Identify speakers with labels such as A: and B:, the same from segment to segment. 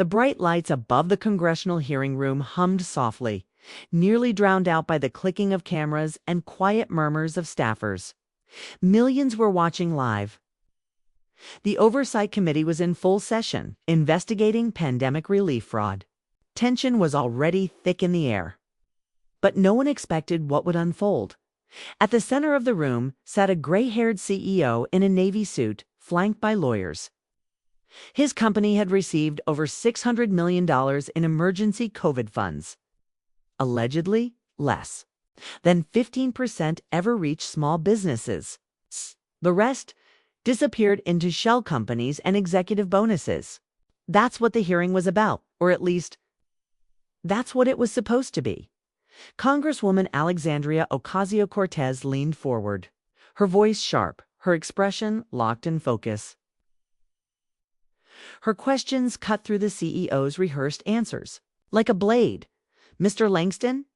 A: The bright lights above the congressional hearing room hummed softly, nearly drowned out by the clicking of cameras and quiet murmurs of staffers. Millions were watching live. The Oversight Committee was in full session, investigating pandemic relief fraud. Tension was already thick in the air. But no one expected what would unfold. At the center of the room sat a gray-haired CEO in a Navy suit, flanked by lawyers. His company had received over $600 million in emergency COVID funds. Allegedly, less than 15% ever reached small businesses. The rest disappeared into shell companies and executive bonuses. That's what the hearing was about, or at least, that's what it was supposed to be. Congresswoman Alexandria Ocasio-Cortez leaned forward, her voice sharp, her expression locked in focus. Her questions cut through the CEO's rehearsed answers, like a blade. Mr. Langston,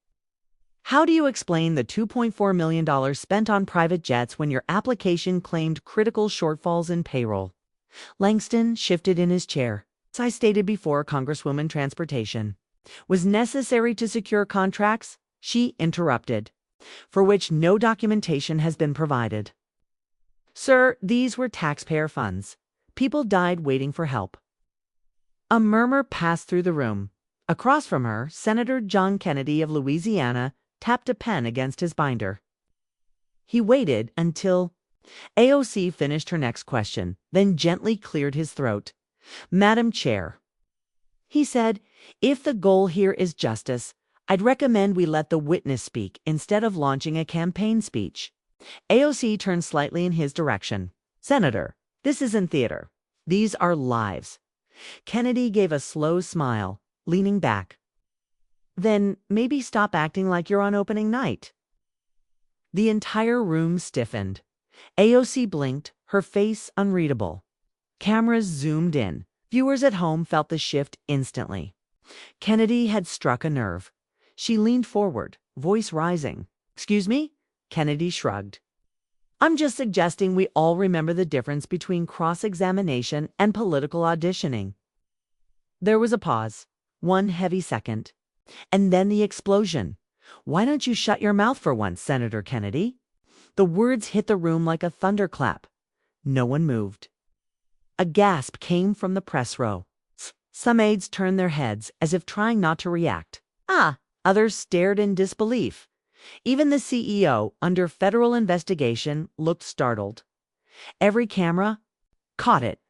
A: how do you explain the $2.4 million spent on private jets when your application claimed critical shortfalls in payroll? Langston shifted in his chair. As I stated before, Congresswoman, transportation was necessary to secure contracts, she interrupted, for which no documentation has been provided. Sir, these were taxpayer funds. People died waiting for help. A murmur passed through the room. Across from her, Senator John Kennedy of Louisiana tapped a pen against his binder. He waited until AOC finished her next question, then gently cleared his throat. Madam Chair, he said, if the goal here is justice, I'd recommend we let the witness speak instead of launching a campaign speech. AOC turned slightly in his direction. Senator, this isn't theater. These are lives. Kennedy gave a slow smile, leaning back. Then maybe stop acting like you're on opening night. The entire room stiffened. AOC blinked, her face unreadable. Cameras zoomed in. Viewers at home felt the shift instantly. Kennedy had struck a nerve. She leaned forward, voice rising. Excuse me? Kennedy shrugged. I'm just suggesting we all remember the difference between cross-examination and political auditioning. There was a pause, one heavy second, and then the explosion. Why don't you shut your mouth for once, Senator Kennedy? The words hit the room like a thunderclap. No one moved. A gasp came from the press row. Some aides turned their heads as if trying not to react. Others stared in disbelief. Even the CEO, under federal investigation, looked startled. Every camera caught it.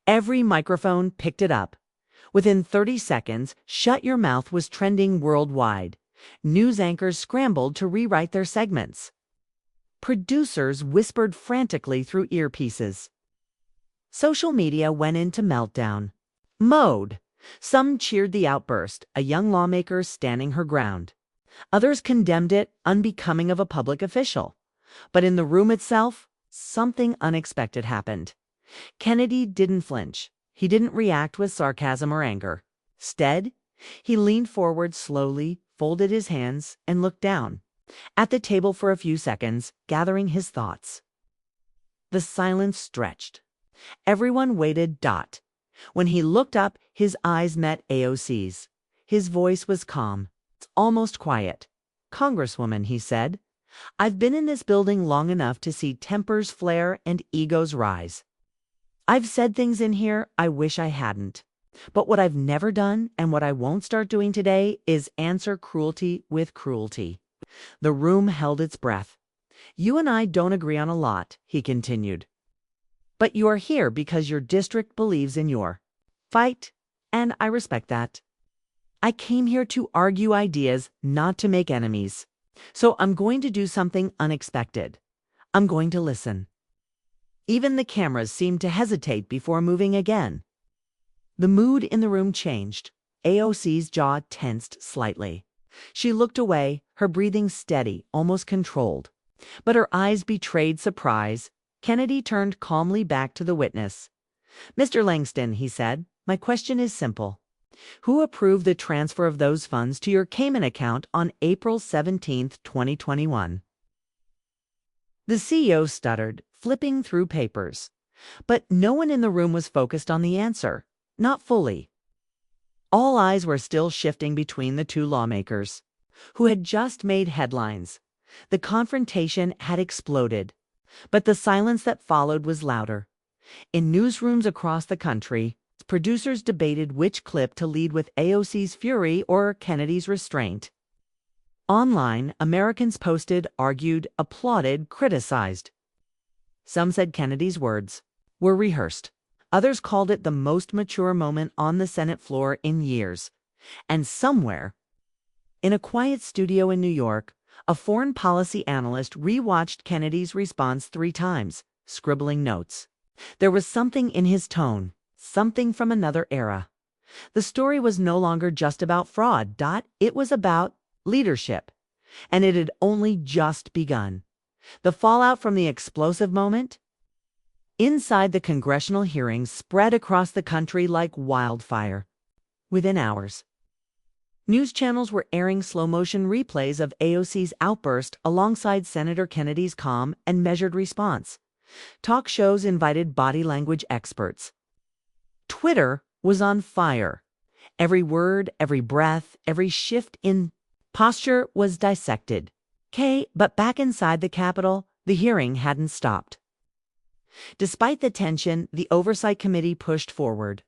A: Every microphone picked it up. Within 30 seconds, "Shut your mouth" was trending worldwide. News anchors scrambled to rewrite their segments. Producers whispered frantically through earpieces. Social media went into meltdown mode. Some cheered the outburst, a young lawmaker standing her ground. Others condemned it, unbecoming of a public official. But in the room itself, something unexpected happened. Kennedy didn't flinch. He didn't react with sarcasm or anger. Instead, he leaned forward slowly, folded his hands, and looked down at the table for a few seconds, gathering his thoughts. The silence stretched. Everyone waited. When he looked up, his eyes met AOC's. His voice was calm, almost quiet. "Congresswoman," he said, "I've been in this building long enough to see tempers flare and egos rise. I've said things in here I wish I hadn't. But what I've never done, and what I won't start doing today, is answer cruelty with cruelty." The room held its breath. "You and I don't agree on a lot," he continued. "But you are here because your district believes in your fight, and I respect that. I came here to argue ideas, not to make enemies. So I'm going to do something unexpected. I'm going to listen." Even the cameras seemed to hesitate before moving again. The mood in the room changed. AOC's jaw tensed slightly. She looked away, her breathing steady, almost controlled. But her eyes betrayed surprise. Kennedy turned calmly back to the witness. "Mr. Langston," he said, "my question is simple. Who approved the transfer of those funds to your Cayman account on April 17, 2021? The CEO stuttered, flipping through papers. But no one in the room was focused on the answer. Not fully. All eyes were still shifting between the two lawmakers, who had just made headlines. The confrontation had exploded, but the silence that followed was louder. In newsrooms across the country, producers debated which clip to lead with AOC's fury or Kennedy's restraint. Online, Americans posted, argued, applauded, criticized. Some said Kennedy's words were rehearsed. Others called it the most mature moment on the Senate floor in years. And somewhere, in a quiet studio in New York, a foreign policy analyst rewatched Kennedy's response 3 times, scribbling notes. There was something in his tone, something from another era. The story was no longer just about fraud. It was about leadership. And it had only just begun. The fallout from the explosive moment inside the congressional hearings spread across the country like wildfire. Within hours, news channels were airing slow-motion replays of AOC's outburst alongside Senator Kennedy's calm and measured response. Talk shows invited body language experts. Twitter was on fire. Every word, every breath, every shift in posture was dissected. But back inside the Capitol, the hearing hadn't stopped. Despite the tension, the Oversight Committee pushed forward.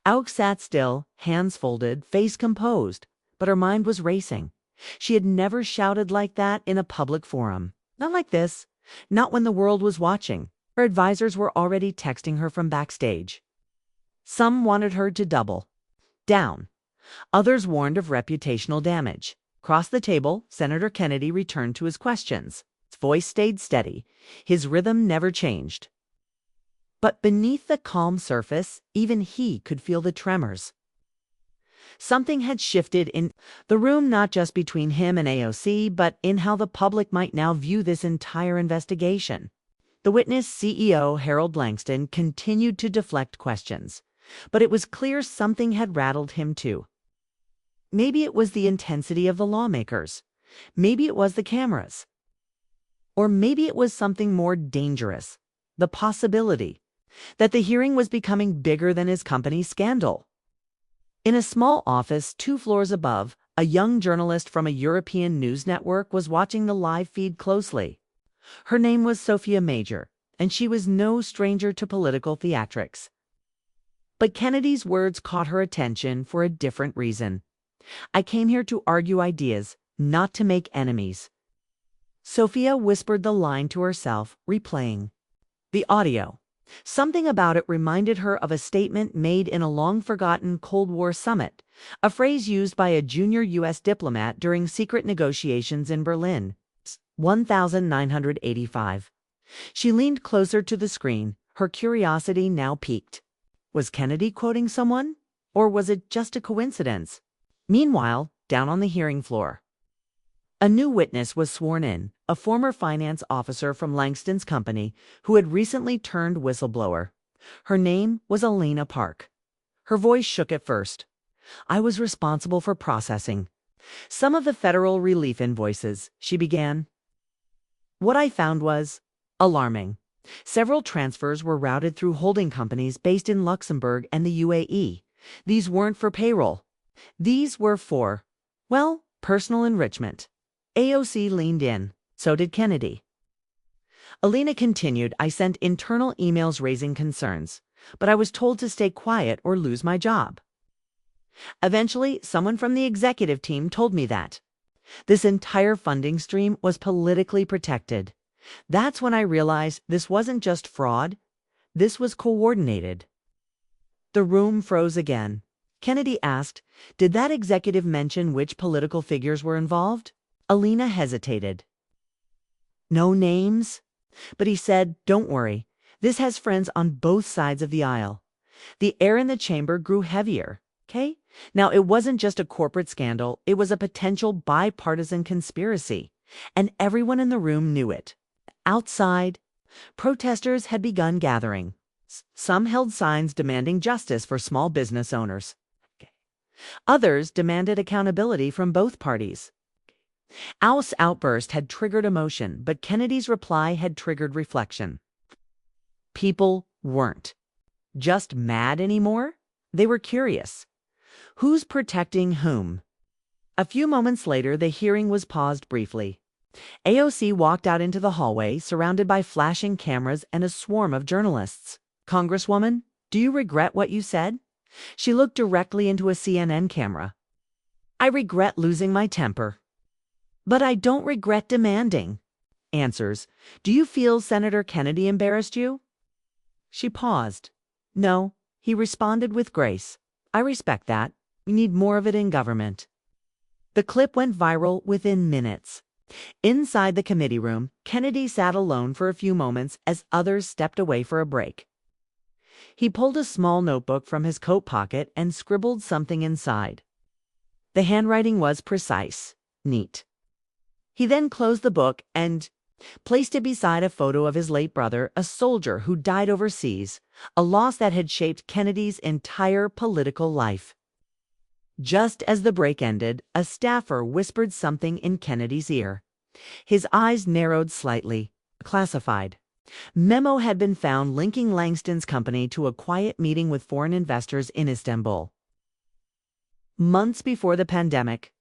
A: AOC sat still, hands folded, face composed, but her mind was racing. She had never shouted like that in a public forum. Not like this. Not when the world was watching. Her advisors were already texting her from backstage. Some wanted her to double down. Others warned of reputational damage. Across the table, Senator Kennedy returned to his questions. His voice stayed steady. His rhythm never changed. But beneath the calm surface, even he could feel the tremors. Something had shifted in the room, not just between him and AOC, but in how the public might now view this entire investigation. The witness, CEO Harold Langston, continued to deflect questions, but it was clear something had rattled him too. Maybe it was the intensity of the lawmakers. Maybe it was the cameras. Or maybe it was something more dangerous, the possibility that the hearing was becoming bigger than his company's scandal. In a small office 2 floors above, a young journalist from a European news network was watching the live feed closely. Her name was Sophia Major, and she was no stranger to political theatrics. But Kennedy's words caught her attention for a different reason. "I came here to argue ideas, not to make enemies." Sophia whispered the line to herself, replaying the audio. Something about it reminded her of a statement made in a long-forgotten Cold War summit, a phrase used by a junior U.S. diplomat during secret negotiations in Berlin. 1985. She leaned closer to the screen, her curiosity now piqued. Was Kennedy quoting someone? Or was it just a coincidence? Meanwhile, down on the hearing floor, a new witness was sworn in, a former finance officer from Langston's company who had recently turned whistleblower. Her name was Elena Park. Her voice shook at first. "I was responsible for processing some of the federal relief invoices," she began. "What I found was alarming. Several transfers were routed through holding companies based in Luxembourg and the UAE. These weren't for payroll. These were for, well, personal enrichment." AOC leaned in. So did Kennedy. Elena continued, "I sent internal emails raising concerns, but I was told to stay quiet or lose my job. Eventually, someone from the executive team told me that this entire funding stream was politically protected. That's when I realized this wasn't just fraud. This was coordinated." The room froze again. Kennedy asked, "Did that executive mention which political figures were involved?" Elena hesitated. "No names?" But he said, "Don't worry. This has friends on both sides of the aisle." The air in the chamber grew heavier. Now, it wasn't just a corporate scandal. It was a potential bipartisan conspiracy. And everyone in the room knew it. Outside, protesters had begun gathering. Some held signs demanding justice for small business owners. Others demanded accountability from both parties. AOC's outburst had triggered emotion, but Kennedy's reply had triggered reflection. People weren't just mad anymore. They were curious. Who's protecting whom? A few moments later, the hearing was paused briefly. AOC walked out into the hallway, surrounded by flashing cameras and a swarm of journalists. Congresswoman, do you regret what you said? She looked directly into a CNN camera. I regret losing my temper. But I don't regret demanding. Answers. Do you feel Senator Kennedy embarrassed you? She paused. No, he responded with grace. I respect that. We need more of it in government. The clip went viral within minutes. Inside the committee room, Kennedy sat alone for a few moments as others stepped away for a break. He pulled a small notebook from his coat pocket and scribbled something inside. The handwriting was precise, neat. He then closed the book and placed it beside a photo of his late brother, a soldier who died overseas, a loss that had shaped Kennedy's entire political life. Just as the break ended, a staffer whispered something in Kennedy's ear. His eyes narrowed slightly. Classified. Memo had been found linking Langston's company to a quiet meeting with foreign investors in Istanbul. Months before the pandemic.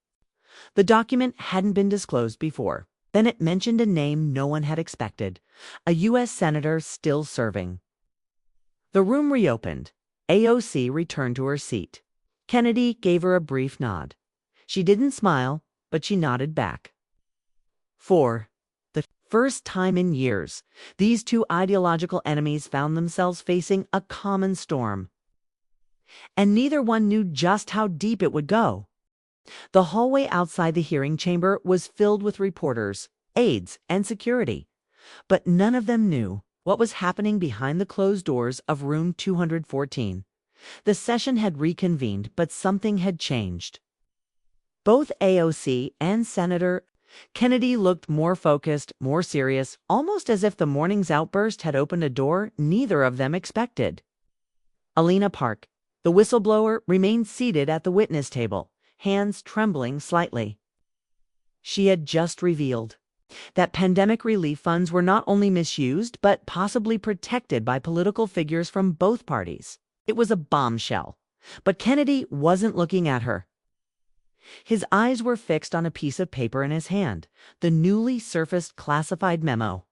A: The document hadn't been disclosed before. Then it mentioned a name no one had expected, a U.S. senator still serving. The room reopened. AOC returned to her seat. Kennedy gave her a brief nod. She didn't smile, but she nodded back. For the first time in years, these two ideological enemies found themselves facing a common storm. And neither one knew just how deep it would go. The hallway outside the hearing chamber was filled with reporters, aides, and security, but none of them knew what was happening behind the closed doors of room 214. The session had reconvened, but something had changed. Both AOC and Senator Kennedy looked more focused, more serious, almost as if the morning's outburst had opened a door neither of them expected. Alina Park, the whistleblower, remained seated at the witness table, hands trembling slightly. She had just revealed that pandemic relief funds were not only misused, but possibly protected by political figures from both parties. It was a bombshell, but Kennedy wasn't looking at her. His eyes were fixed on a piece of paper in his hand, the newly surfaced classified memo.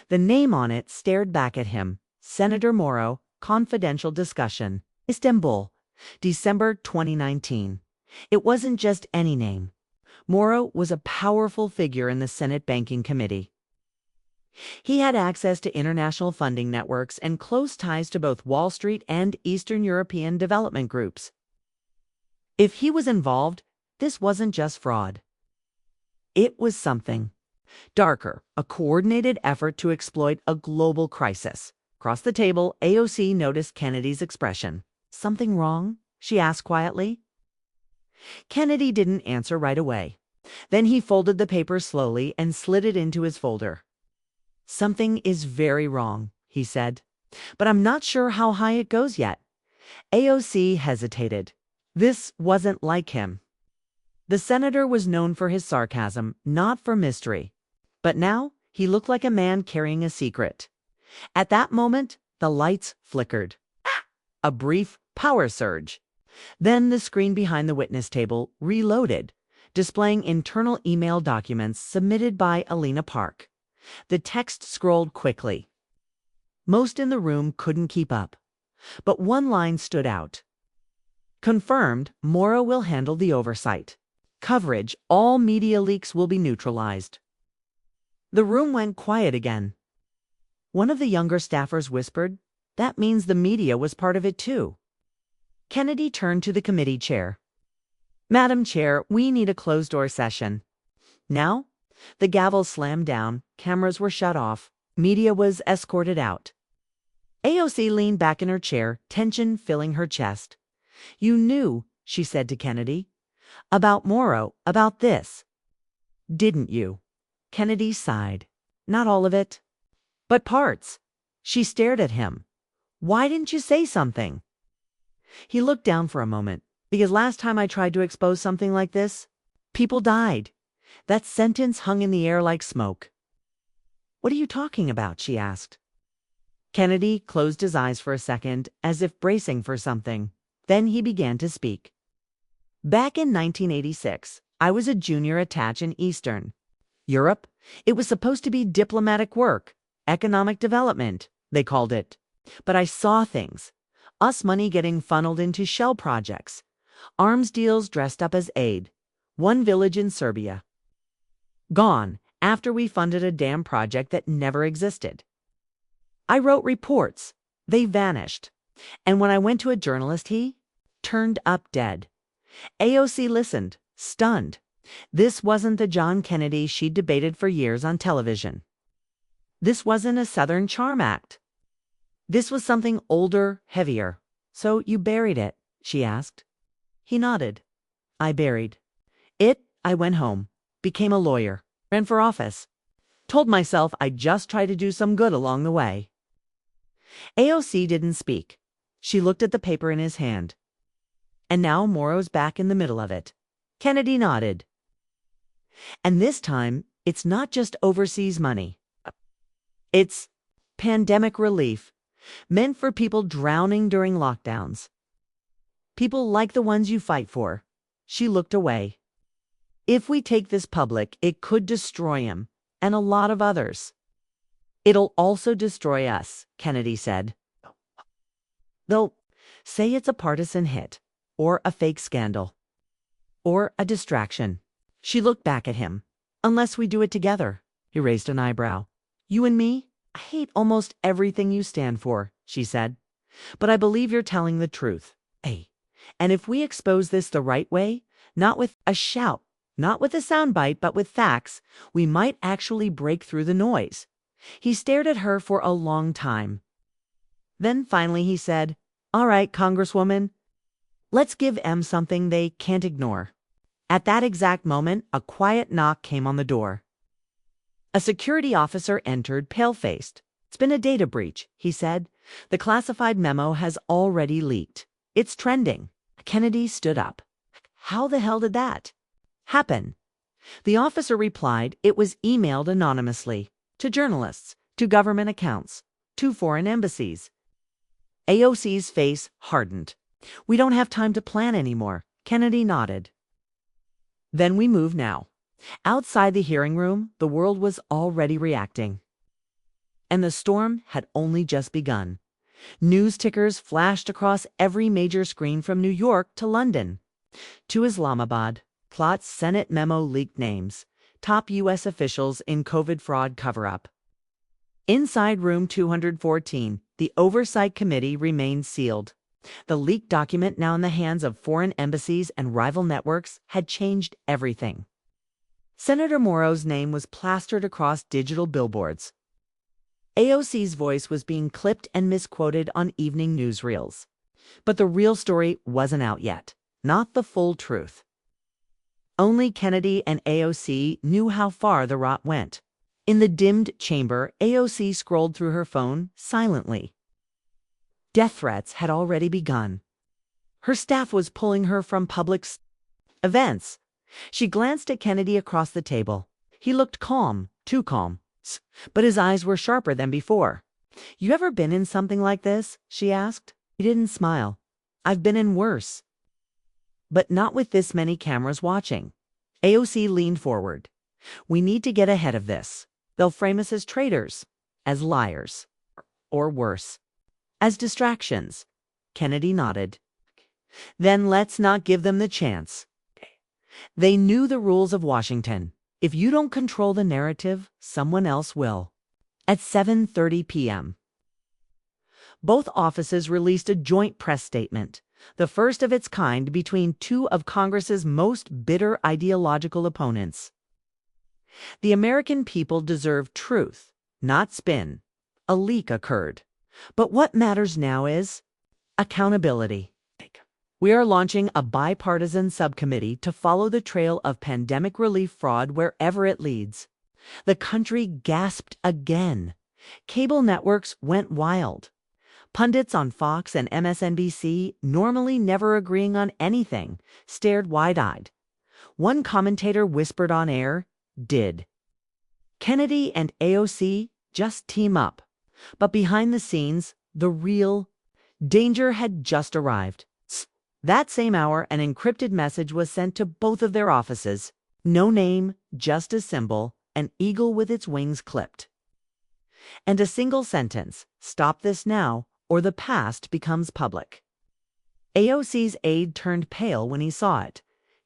A: The name on it stared back at him. Senator Morrow, confidential discussion. Istanbul, December 2019. It wasn't just any name. Morrow was a powerful figure in the Senate Banking Committee. He had access to international funding networks and close ties to both Wall Street and Eastern European development groups. If he was involved, this wasn't just fraud. It was something darker, a coordinated effort to exploit a global crisis. Across the table, AOC noticed Kennedy's expression. Something wrong? She asked quietly. Kennedy didn't answer right away. Then he folded the paper slowly and slid it into his folder. Something is very wrong, he said, but I'm not sure how high it goes yet. AOC hesitated. This wasn't like him. The senator was known for his sarcasm, not for mystery. But now he looked like a man carrying a secret. At that moment, the lights flickered. A brief power surge. Then the screen behind the witness table reloaded, displaying internal email documents submitted by Alina Park. The text scrolled quickly. Most in the room couldn't keep up, but one line stood out. Confirmed, Morrow will handle the oversight. Coverage, all media leaks will be neutralized. The room went quiet again. One of the younger staffers whispered, "That means the media was part of it too." Kennedy turned to the committee chair. "Madam Chair, we need a closed-door session." Now? The gavel slammed down, cameras were shut off, media was escorted out. AOC leaned back in her chair, tension filling her chest. "You knew," she said to Kennedy, "about Morrow, about this. Didn't you?" Kennedy sighed. "Not all of it, but parts." She stared at him. "Why didn't you say something?" He looked down for a moment. "Because last time I tried to expose something like this, people died." That sentence hung in the air like smoke. "What are you talking about?" she asked. Kennedy closed his eyes for a second, as if bracing for something. Then he began to speak. Back in 1986, I was a junior attach in Eastern Europe. It was supposed to be diplomatic work, economic development, they called it. But I saw things. Us money getting funneled into shell projects, arms deals dressed up as aid, one village in Serbia. Gone after we funded a damn project that never existed. I wrote reports. They vanished. And when I went to a journalist, he turned up dead. AOC listened, stunned. This wasn't the John Kennedy she'd debated for years on television. This wasn't a Southern charm act. This was something older, heavier. So you buried it, she asked. He nodded. I buried it. I went home, became a lawyer, ran for office. Told myself I'd just try to do some good along the way. AOC didn't speak. She looked at the paper in his hand. And now Morrow's back in the middle of it. Kennedy nodded. And this time, it's not just overseas money. It's pandemic relief, meant for people drowning during lockdowns. People like the ones you fight for. She looked away. If we take this public, it could destroy him, and a lot of others. It'll also destroy us, Kennedy said. They'll say it's a partisan hit, or a fake scandal, or a distraction. She looked back at him. Unless we do it together. He raised an eyebrow. You and me? I hate almost everything you stand for, she said. But I believe you're telling the truth. Hey, and if we expose this the right way, not with a shout, not with a soundbite, but with facts, we might actually break through the noise. He stared at her for a long time. Then finally he said, All right, Congresswoman, let's give M something they can't ignore. At that exact moment, a quiet knock came on the door. A security officer entered, pale-faced. It's been a data breach, he said. The classified memo has already leaked. It's trending. Kennedy stood up. How the hell did that happen? The officer replied it was emailed anonymously to journalists, to government accounts, to foreign embassies. AOC's face hardened. We don't have time to plan anymore. Kennedy nodded. Then we move now. Outside the hearing room, the world was already reacting. And the storm had only just begun. News tickers flashed across every major screen from New York to London to Islamabad. Plots, Senate memo leaked names. Top U.S. officials in COVID fraud cover-up. Inside room 214, the Oversight Committee remained sealed. The leaked document, now in the hands of foreign embassies and rival networks, had changed everything. Senator Morrow's name was plastered across digital billboards. AOC's voice was being clipped and misquoted on evening newsreels. But the real story wasn't out yet, not the full truth. Only Kennedy and AOC knew how far the rot went. In the dimmed chamber, AOC scrolled through her phone silently. Death threats had already begun. Her staff was pulling her from public events. She glanced at Kennedy across the table. He looked calm, too calm, but his eyes were sharper than before. You ever been in something like this? She asked. He didn't smile. I've been in worse. But not with this many cameras watching. AOC leaned forward. We need to get ahead of this. They'll frame us as traitors, as liars, or worse, as distractions. Kennedy nodded. Then let's not give them the chance. They knew the rules of Washington. If you don't control the narrative, someone else will. At 7:30 p.m., both offices released a joint press statement, the first of its kind between two of Congress's most bitter ideological opponents. The American people deserve truth, not spin. A leak occurred. But what matters now is accountability. We are launching a bipartisan subcommittee to follow the trail of pandemic relief fraud wherever it leads. The country gasped again. Cable networks went wild. Pundits on Fox and MSNBC, normally never agreeing on anything, stared wide-eyed. One commentator whispered on air, "Did Kennedy and AOC just team up?" But behind the scenes, the real danger had just arrived. That same hour, an encrypted message was sent to both of their offices. No name, just a symbol, an eagle with its wings clipped. And a single sentence, "Stop this now, or the past becomes public." AOC's aide turned pale when he saw it.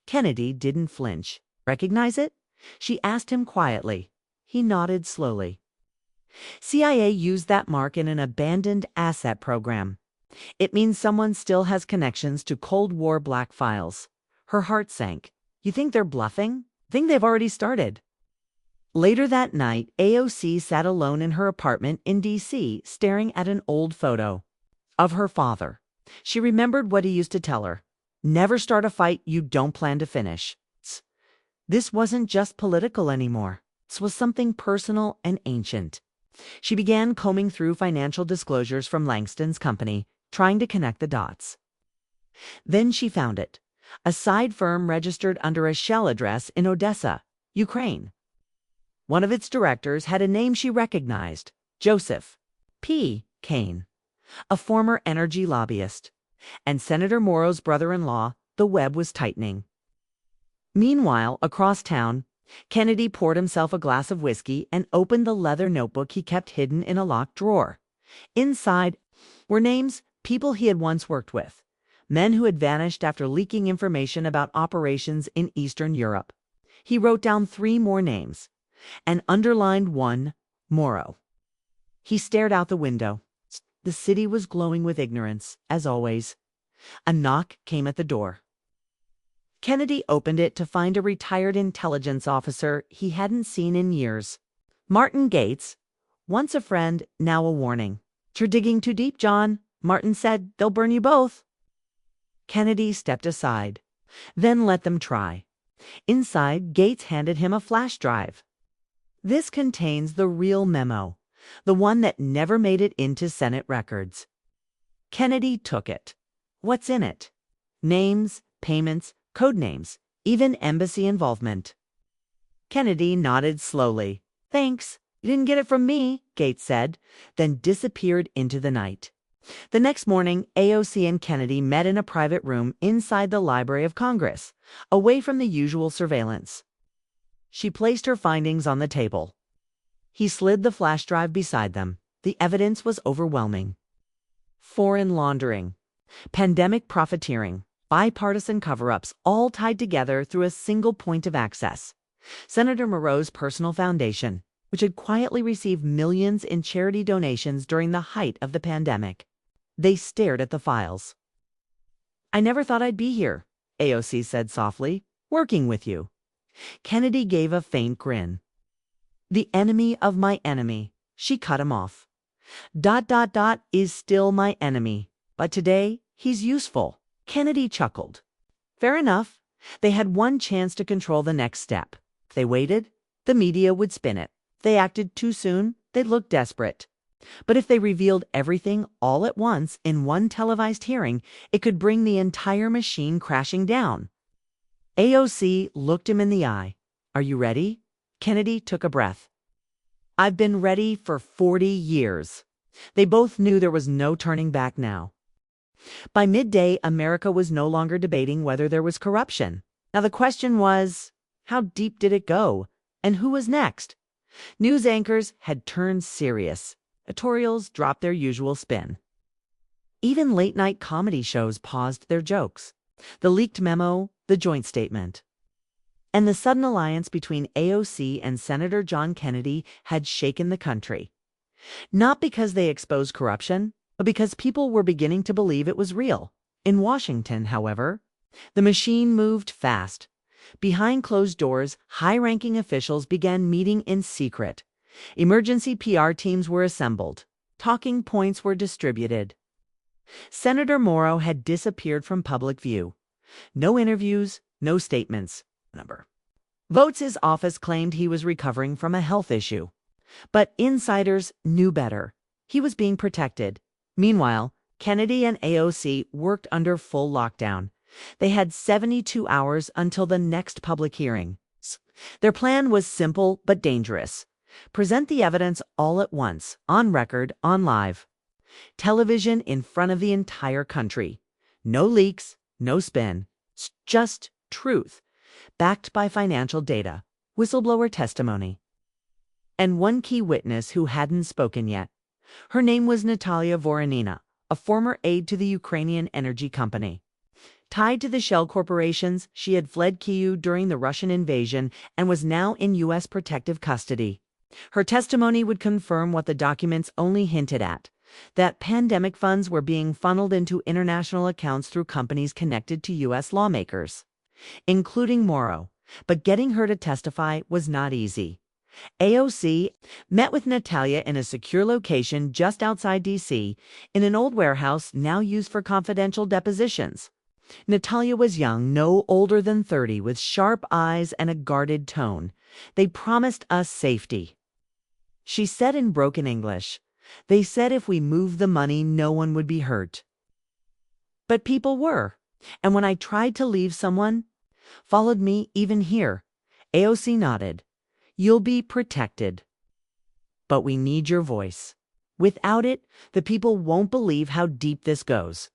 A: Kennedy didn't flinch. "Recognize it?" she asked him quietly. He nodded slowly. CIA used that mark in an abandoned asset program. It means someone still has connections to Cold War black files. Her heart sank. You think they're bluffing? Think they've already started. Later that night, AOC sat alone in her apartment in D.C., staring at an old photo of her father. She remembered what he used to tell her. Never start a fight you don't plan to finish. This wasn't just political anymore. This was something personal and ancient. She began combing through financial disclosures from Langston's company, trying to connect the dots. Then she found it. A side firm registered under a shell address in Odessa, Ukraine. One of its directors had a name she recognized, Joseph P. Kane, a former energy lobbyist, and Senator Morrow's brother-in-law. The web was tightening. Meanwhile, across town, Kennedy poured himself a glass of whiskey and opened the leather notebook he kept hidden in a locked drawer. Inside were names, people he had once worked with, men who had vanished after leaking information about operations in Eastern Europe. He wrote down 3 more names and underlined one, Morrow. He stared out the window. The city was glowing with ignorance, as always. A knock came at the door. Kennedy opened it to find a retired intelligence officer he hadn't seen in years. Martin Gates, once a friend, now a warning. "You're digging too deep, John," Martin said. "They'll burn you both." Kennedy stepped aside, then let them try. Inside, Gates handed him a flash drive. "This contains the real memo, the one that never made it into Senate records." Kennedy took it. What's in it? Names, payments, code names, even embassy involvement. Kennedy nodded slowly. "Thanks. You didn't get it from me," Gates said, then disappeared into the night. The next morning, AOC and Kennedy met in a private room inside the Library of Congress, away from the usual surveillance. She placed her findings on the table. He slid the flash drive beside them. The evidence was overwhelming. Foreign laundering, pandemic profiteering, bipartisan cover-ups, all tied together through a single point of access. Senator Moreau's personal foundation, which had quietly received millions in charity donations during the height of the pandemic. They stared at the files. "I never thought I'd be here," AOC said softly, "working with you." Kennedy gave a faint grin. "The enemy of my enemy." She cut him off. ... Is still my enemy, but today he's useful." Kennedy chuckled. Fair enough. They had one chance to control the next step. If they waited, the media would spin it. If they acted too soon, they'd look desperate. But if they revealed everything all at once in one televised hearing, it could bring the entire machine crashing down. AOC looked him in the eye. "Are you ready?" Kennedy took a breath. "I've been ready for 40 years. They both knew there was no turning back now. By midday, America was no longer debating whether there was corruption. Now the question was, how deep did it go? And who was next? News anchors had turned serious. Editorials dropped their usual spin. Even late-night comedy shows paused their jokes. The leaked memo, the joint statement. And the sudden alliance between AOC and Senator John Kennedy had shaken the country. Not because they exposed corruption, but because people were beginning to believe it was real. In Washington, however, the machine moved fast. Behind closed doors, high-ranking officials began meeting in secret. Emergency PR teams were assembled. Talking points were distributed. Senator Morrow had disappeared from public view. No interviews, no statements. Votes his office claimed he was recovering from a health issue. But insiders knew better. He was being protected. Meanwhile, Kennedy and AOC worked under full lockdown. They had 72 hours until the next public hearing. Their plan was simple but dangerous. Present the evidence all at once, on record, on live. Television in front of the entire country. No leaks, no spin, just truth, backed by financial data, whistleblower testimony. And one key witness who hadn't spoken yet. Her name was Natalia Voronina, a former aide to the Ukrainian energy company. Tied to the shell corporations, she had fled Kyiv during the Russian invasion and was now in U.S. protective custody. Her testimony would confirm what the documents only hinted at, that pandemic funds were being funneled into international accounts through companies connected to U.S. lawmakers, including Morrow. But getting her to testify was not easy. AOC met with Natalia in a secure location just outside D.C., in an old warehouse now used for confidential depositions. Natalia was young, no older than 30, with sharp eyes and a guarded tone. They promised us safety. She said in broken English, "They said if we moved the money, no one would be hurt." But people were. And when I tried to leave, someone followed me even here. AOC nodded. "You'll be protected. But we need your voice. Without it, the people won't believe how deep this goes."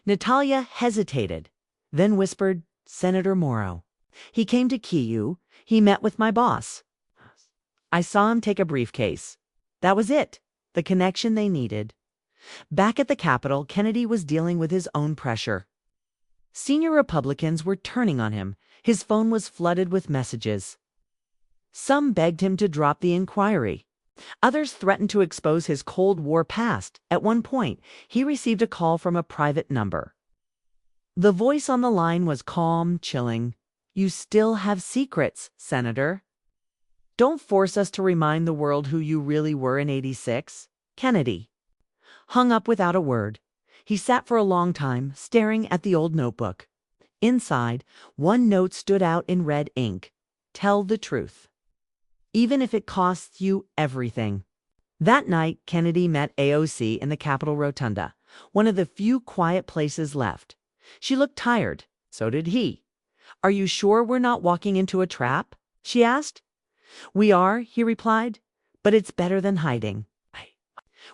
A: Natalia hesitated, then whispered, "Senator Morrow. He came to Kyiv. He met with my boss. I saw him take a briefcase. That was it, the connection they needed." Back at the Capitol, Kennedy was dealing with his own pressure. Senior Republicans were turning on him. His phone was flooded with messages. Some begged him to drop the inquiry. Others threatened to expose his Cold War past. At one point, he received a call from a private number. The voice on the line was calm, chilling. "You still have secrets, Senator. Don't force us to remind the world who you really were in '86. Kennedy hung up without a word. He sat for a long time, staring at the old notebook. Inside, one note stood out in red ink. "Tell the truth, even if it costs you everything." That night, Kennedy met AOC in the Capitol Rotunda, one of the few quiet places left. She looked tired. So did he. "Are you sure we're not walking into a trap?" she asked. "We are," he replied, "but it's better than hiding."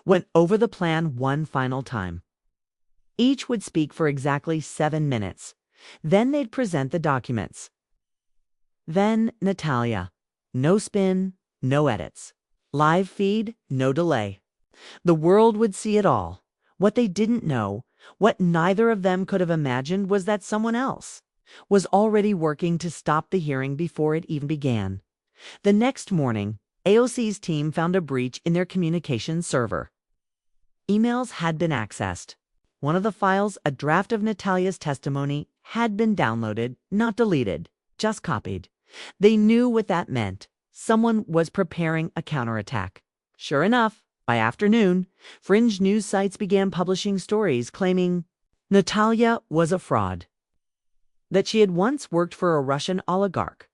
A: Went over the plan one final time. Each would speak for exactly 7 minutes. Then they'd present the documents. Then Natalia. No spin, no edits. Live feed, no delay. The world would see it all. What they didn't know, what neither of them could have imagined, was that someone else was already working to stop the hearing before it even began. The next morning, AOC's team found a breach in their communications server. Emails had been accessed. One of the files, a draft of Natalia's testimony, had been downloaded, not deleted, just copied. They knew what that meant. Someone was preparing a counterattack. Sure enough, by afternoon, fringe news sites began publishing stories claiming Natalia was a fraud, that she had once worked for a Russian oligarch,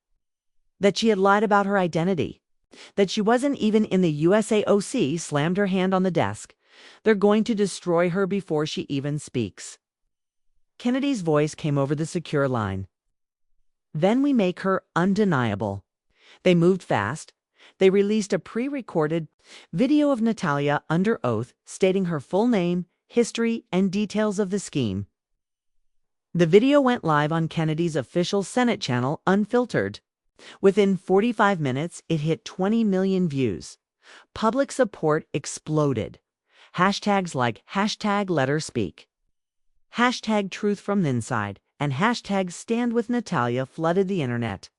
A: that she had lied about her identity, that she wasn't even in the USAOC, slammed her hand on the desk. "They're going to destroy her before she even speaks." Kennedy's voice came over the secure line. "Then we make her undeniable." They moved fast. They released a pre-recorded video of Natalia under oath, stating her full name, history, and details of the scheme. The video went live on Kennedy's official Senate channel, Unfiltered. Within 45 minutes, it hit 20 million views. Public support exploded. Hashtags like #LetHerSpeak, #TruthFromTheInside, and #StandWithNatalia flooded the internet.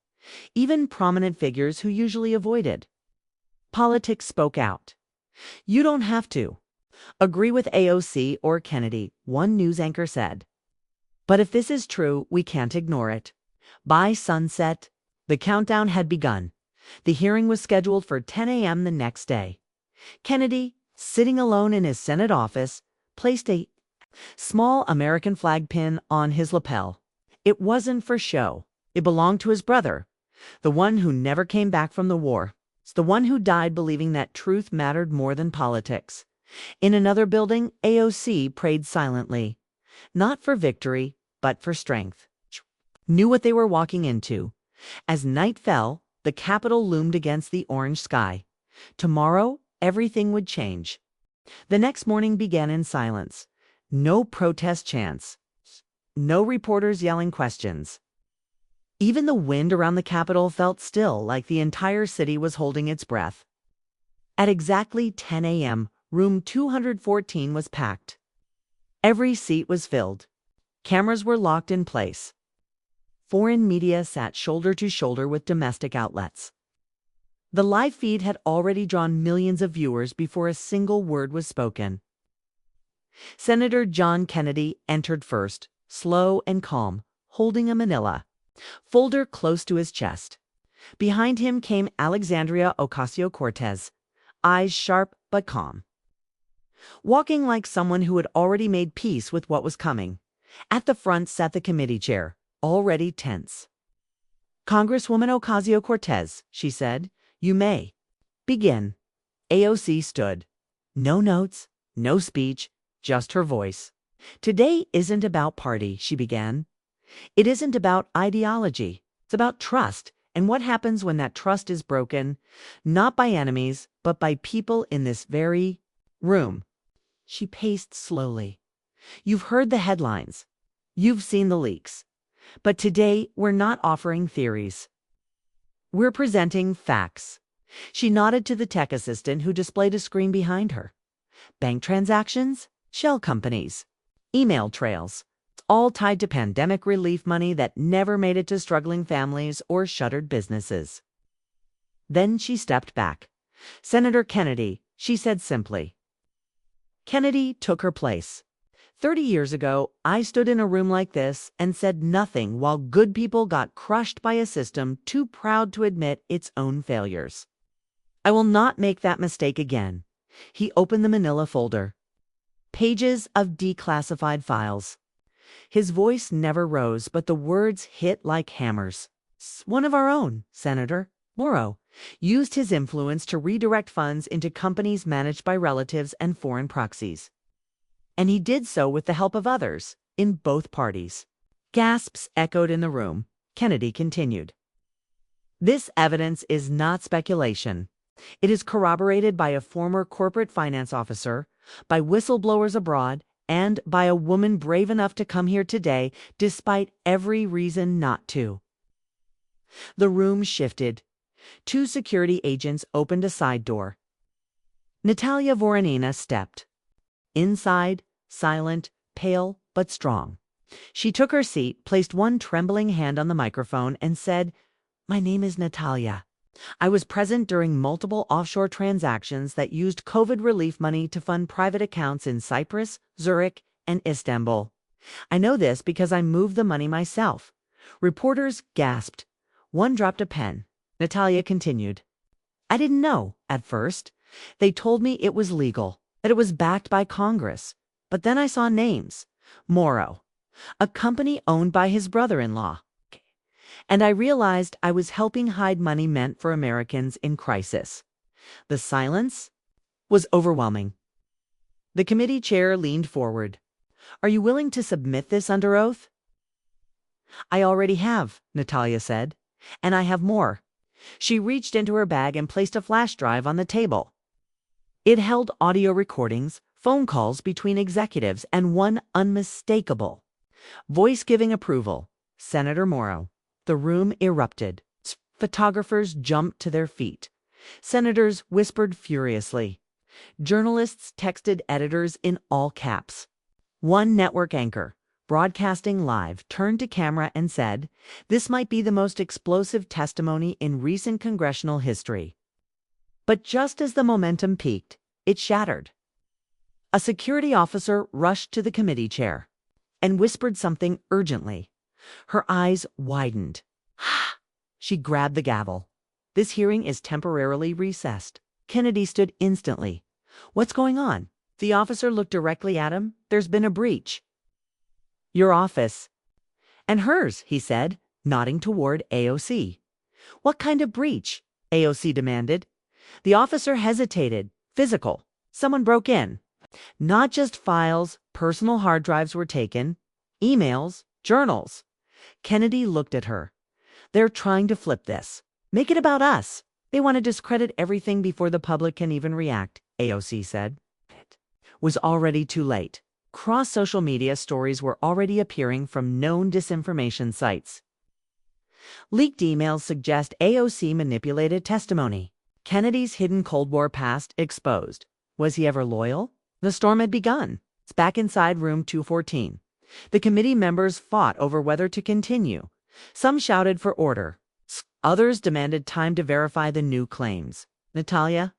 A: Even prominent figures who usually avoided politics spoke out. "You don't have to agree with AOC or Kennedy," one news anchor said. "But if this is true, we can't ignore it." By sunset, the countdown had begun. The hearing was scheduled for 10 a.m. the next day. Kennedy, sitting alone in his Senate office, placed a small American flag pin on his lapel. It wasn't for show. It belonged to his brother, the one who never came back from the war. It's the one who died believing that truth mattered more than politics. In another building, AOC prayed silently, not for victory, but for strength. Knew what they were walking into. As night fell, the Capitol loomed against the orange sky. Tomorrow, everything would change. The next morning began in silence. No protest chants. No reporters yelling questions. Even the wind around the Capitol felt still, like the entire city was holding its breath. At exactly 10 a.m., room 214 was packed. Every seat was filled. Cameras were locked in place. Foreign media sat shoulder to shoulder with domestic outlets. The live feed had already drawn millions of viewers before a single word was spoken. Senator John Kennedy entered first, slow and calm, holding a manila folder close to his chest. Behind him came Alexandria Ocasio-Cortez, eyes sharp but calm, walking like someone who had already made peace with what was coming. At the front sat the committee chair, already tense. "Congresswoman Ocasio-Cortez," she said, "you may begin." AOC stood. No notes, no speech, just her voice. "Today isn't about party," she began. "It isn't about ideology. It's about trust and what happens when that trust is broken, not by enemies, but by people in this very room." She paced slowly. "You've heard the headlines. You've seen the leaks. But today, we're not offering theories. We're presenting facts." She nodded to the tech assistant who displayed a screen behind her. Bank transactions, shell companies, email trails, all tied to pandemic relief money that never made it to struggling families or shuttered businesses. Then she stepped back. "Senator Kennedy," she said simply. Kennedy took her place. 30 years ago, I stood in a room like this and said nothing while good people got crushed by a system too proud to admit its own failures. I will not make that mistake again. He opened the manila folder. Pages of declassified files. His voice never rose, but the words hit like hammers. "One of our own, Senator Morrow, used his influence to redirect funds into companies managed by relatives and foreign proxies. And he did so with the help of others, in both parties." Gasps echoed in the room. Kennedy continued. "This evidence is not speculation. It is corroborated by a former corporate finance officer, by whistleblowers abroad, and by a woman brave enough to come here today despite every reason not to." The room shifted. 2 security agents opened a side door. Natalia Voronina stepped. Inside, silent, pale, but strong. She took her seat, placed one trembling hand on the microphone, and said, "My name is Natalia. I was present during multiple offshore transactions that used COVID relief money to fund private accounts in Cyprus, Zurich, and Istanbul. I know this because I moved the money myself." Reporters gasped. One dropped a pen. Natalia continued. "I didn't know, at first. They told me it was legal, that it was backed by Congress. But then I saw names. Morrow, a company owned by his brother-in-law. And I realized I was helping hide money meant for Americans in crisis." The silence was overwhelming. The committee chair leaned forward. "Are you willing to submit this under oath?" "I already have," Natalia said. "And I have more." She reached into her bag and placed a flash drive on the table. It held audio recordings, phone calls between executives, and one unmistakable voice giving approval: Senator Morrow. The room erupted. Photographers jumped to their feet. Senators whispered furiously. Journalists texted editors in all caps. One network anchor, broadcasting live, turned to camera and said, "This might be the most explosive testimony in recent congressional history." But just as the momentum peaked, it shattered. A security officer rushed to the committee chair and whispered something urgently. Her eyes widened. She grabbed the gavel. "This hearing is temporarily recessed." Kennedy stood instantly. "What's going on?" The officer looked directly at him. "There's been a breach." "Your office." "And hers," he said, nodding toward AOC. "What kind of breach?" AOC demanded. The officer hesitated. "Physical. Someone broke in. Not just files, personal hard drives were taken. Emails, journals." Kennedy looked at her. "They're trying to flip this. Make it about us. They want to discredit everything before the public can even react," AOC said. It was already too late. Cross-social media stories were already appearing from known disinformation sites. Leaked emails suggest AOC manipulated testimony. Kennedy's hidden Cold War past exposed. Was he ever loyal? The storm had begun. It's back inside room 214. The committee members fought over whether to continue. Some shouted for order. Others demanded time to verify the new claims. Natalia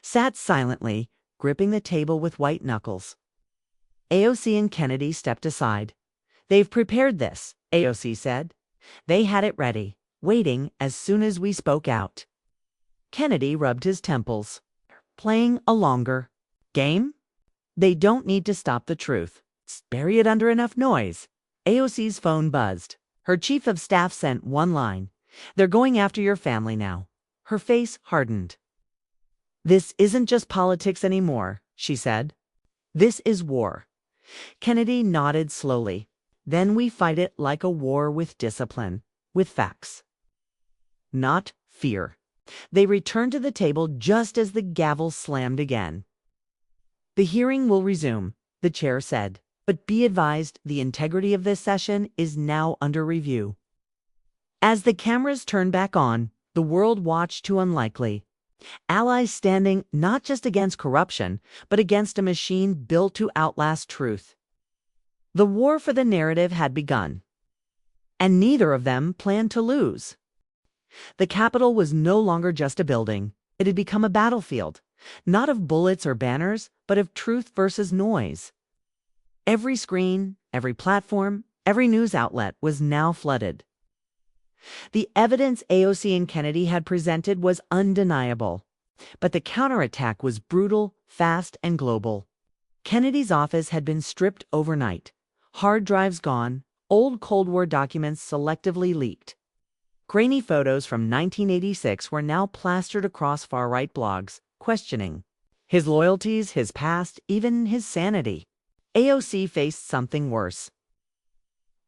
A: sat silently, gripping the table with white knuckles. AOC and Kennedy stepped aside. They've prepared this, AOC said. They had it ready, waiting as soon as we spoke out. Kennedy rubbed his temples. Playing a longer game? They don't need to stop the truth. Bury it under enough noise. AOC's phone buzzed. Her chief of staff sent one line. They're going after your family now. Her face hardened. This isn't just politics anymore, she said. This is war. Kennedy nodded slowly. Then we fight it like a war with discipline, with facts. Not fear. They returned to the table just as the gavel slammed again. The hearing will resume, the chair said, but be advised the integrity of this session is now under review. As the cameras turned back on, the world watched too unlikely. Allies standing not just against corruption, but against a machine built to outlast truth. The war for the narrative had begun, and neither of them planned to lose. The Capitol was no longer just a building. It had become a battlefield, not of bullets or banners, but of truth versus noise. Every screen, every platform, every news outlet was now flooded. The evidence AOC and Kennedy had presented was undeniable, but the counterattack was brutal, fast, and global. Kennedy's office had been stripped overnight, hard drives gone, old Cold War documents selectively leaked. Grainy photos from 1986 were now plastered across far-right blogs, questioning his loyalties, his past, even his sanity. AOC faced something worse.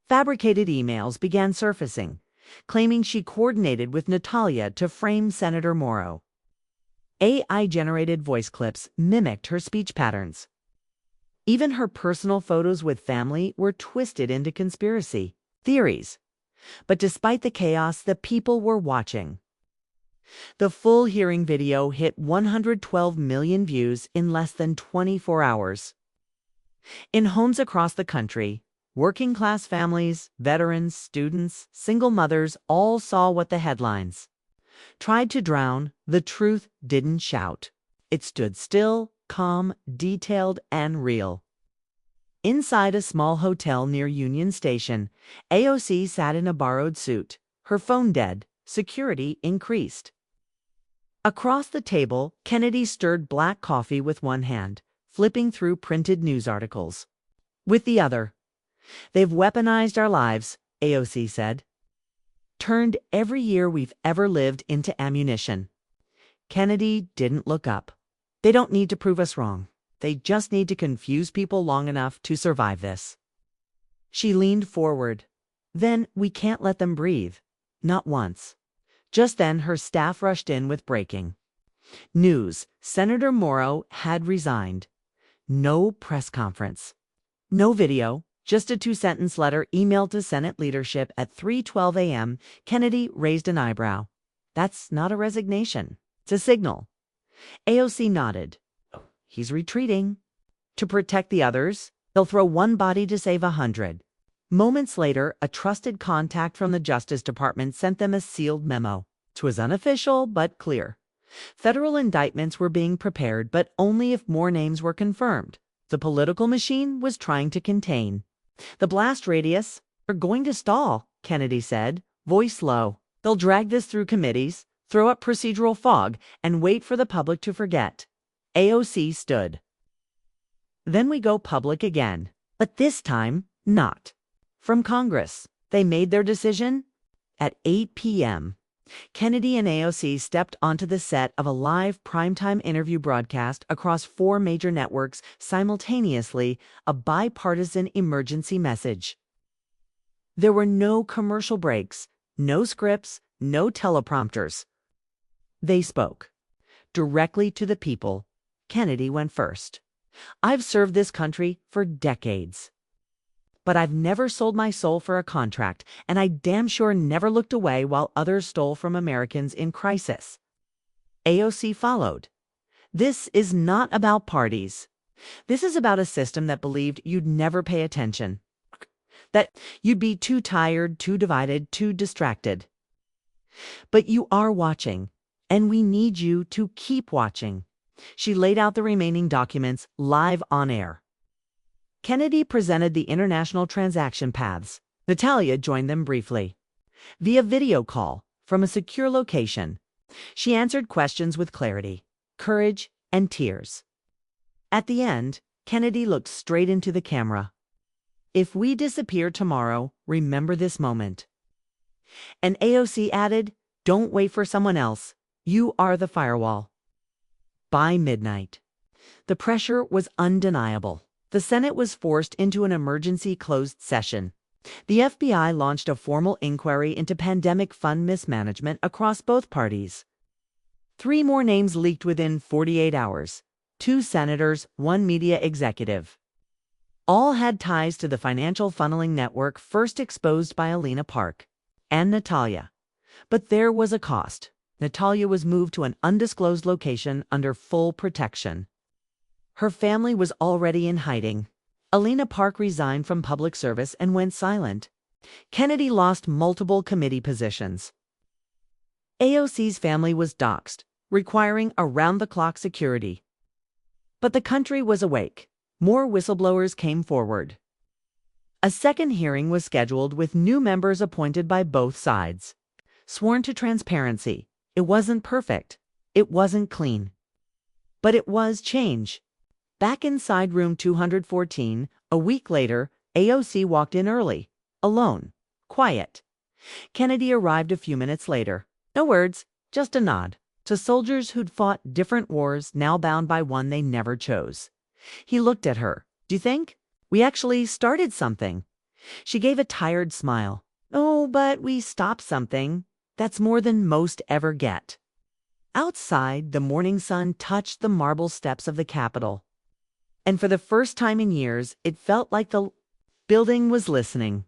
A: Fabricated emails began surfacing, claiming she coordinated with Natalia to frame Senator Morrow. AI-generated voice clips mimicked her speech patterns. Even her personal photos with family were twisted into conspiracy theories. But despite the chaos, the people were watching. The full hearing video hit 112 million views in less than 24 hours. In homes across the country, working-class families, veterans, students, single mothers all saw what the headlines tried to drown. The truth didn't shout. It stood still, calm, detailed, and real. Inside a small hotel near Union Station, AOC sat in a borrowed suit, her phone dead, security increased. Across the table, Kennedy stirred black coffee with one hand, flipping through printed news articles. With the other, "They've weaponized our lives," AOC said. "Turned every year we've ever lived into ammunition." Kennedy didn't look up. "They don't need to prove us wrong. They just need to confuse people long enough to survive this." She leaned forward. "Then we can't let them breathe." Not once. Just then her staff rushed in with breaking news. Senator Morrow had resigned. No press conference. No video. Just a 2-sentence letter emailed to Senate leadership at 3:12 a.m. Kennedy raised an eyebrow. "That's not a resignation. It's a signal." AOC nodded. "He's retreating. To protect the others, they'll throw one body to save 100. Moments later, a trusted contact from the Justice Department sent them a sealed memo. It was unofficial, but clear. Federal indictments were being prepared, but only if more names were confirmed. The political machine was trying to contain. The blast radius are going to stall, Kennedy said, voice low. They'll drag this through committees, throw up procedural fog, and wait for the public to forget. AOC stood. Then we go public again, but this time not. From Congress, they made their decision at 8 p.m. Kennedy and AOC stepped onto the set of a live primetime interview broadcast across 4 major networks simultaneously, a bipartisan emergency message. There were no commercial breaks, no scripts, no teleprompters. They spoke directly to the people. Kennedy went first. I've served this country for decades. But I've never sold my soul for a contract, and I damn sure never looked away while others stole from Americans in crisis. AOC followed. This is not about parties. This is about a system that believed you'd never pay attention, that you'd be too tired, too divided, too distracted. But you are watching, and we need you to keep watching. She laid out the remaining documents live on air. Kennedy presented the international transaction paths. Natalia joined them briefly. Via video call, from a secure location, she answered questions with clarity, courage, and tears. At the end, Kennedy looked straight into the camera. If we disappear tomorrow, remember this moment. And AOC added, don't wait for someone else. You are the firewall. By midnight, the pressure was undeniable. The Senate was forced into an emergency closed session. The FBI launched a formal inquiry into pandemic fund mismanagement across both parties. 3 more names leaked within 48 hours. 2 senators, 1 media executive. All had ties to the financial funneling network first exposed by Alina Park and Natalia. But there was a cost. Natalia was moved to an undisclosed location under full protection. Her family was already in hiding. Alina Park resigned from public service and went silent. Kennedy lost multiple committee positions. AOC's family was doxxed, requiring around-the-clock security. But the country was awake. More whistleblowers came forward. A second hearing was scheduled with new members appointed by both sides. Sworn to transparency. It wasn't perfect. It wasn't clean. But it was change. Back inside room 214, a week later, AOC walked in early, alone, quiet. Kennedy arrived a few minutes later. No words, just a nod, to soldiers who'd fought different wars, now bound by one they never chose. He looked at her. Do you think? We actually started something. She gave a tired smile. Oh, but we stopped something. That's more than most ever get. Outside, the morning sun touched the marble steps of the Capitol. And for the first time in years, it felt like the building was listening.